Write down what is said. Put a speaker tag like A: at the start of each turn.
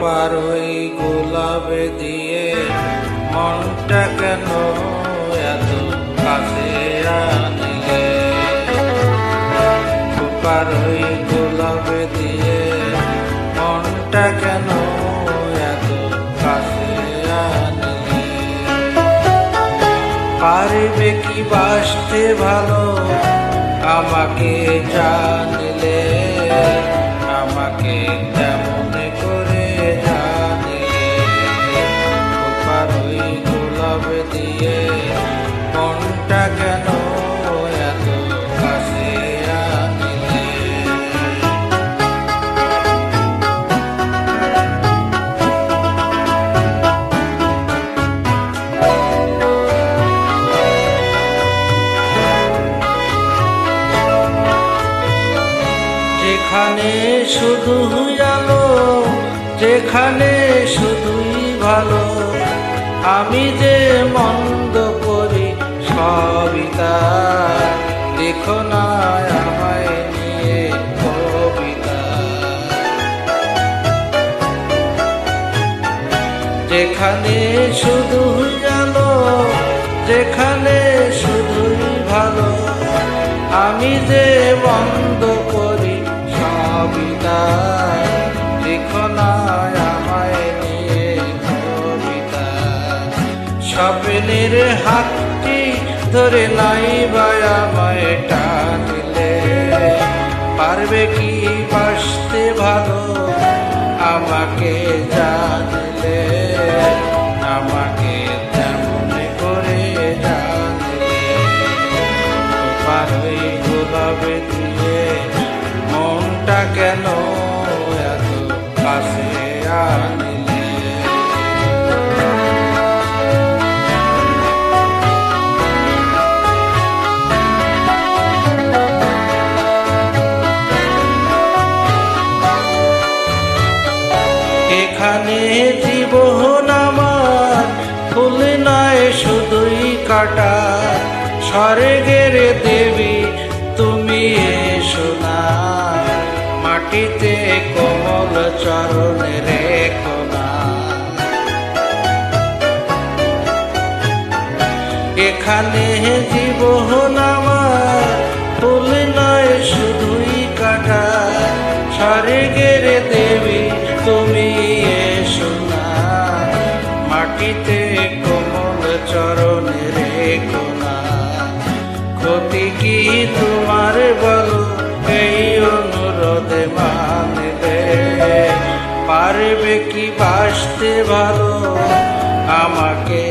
A: খোপার ওই গোলাপ দিয়ে মনটা কেন এত কাছে আনলে? খোপার ওই গোলাপ দিয়ে মনটা কেন এত কাছে আনলে? পারবে কি বাসতে ভালো আমাকে জানলে? আমাকে তেমন করে জানলে? খোপার ওই গোলাপ দিয়ে মনটা কেন এত কাছে আনলে? যেখানে শুধুই আলো, যেখানে শুধুই ভালো, আমি যে মন্দ করি সবই তার। দেখো না আমায় নিয়ে কবিতা। যেখানে শুধুই আলো, যেখানে শুধুই ভালো, আমি যে মন্দ করি সবই তার। দেখো না আমায় নিয়ে কবিতা। স্বপ্নের হাতটি ধরে নাই বা আমায় টানলে? পারবে কি বাসতে ভালো আমাকে জানলে? আমাকে তেমন করে জানলে? খোপার ওই গোলাপ দিয়ে মনটা কেন এত কাছে আনলে? এখানে জীবন আমার ফুল নয় শুধুই কাটা। স্বর্গের দেবী তুমি এসো না, মাটিতে কোমল চরণ রেখো না। এখানে জীবন আমার ফুল নয় শুধুই কাটা। স্বর্গের দেবী তুমি এসো না, মাটিতে কোমল চরণ রেখো না। ক্ষতি কি তোমার বলো এই অনুরোধে মানবে? পারবে কি বাসতে ভালো আমাকে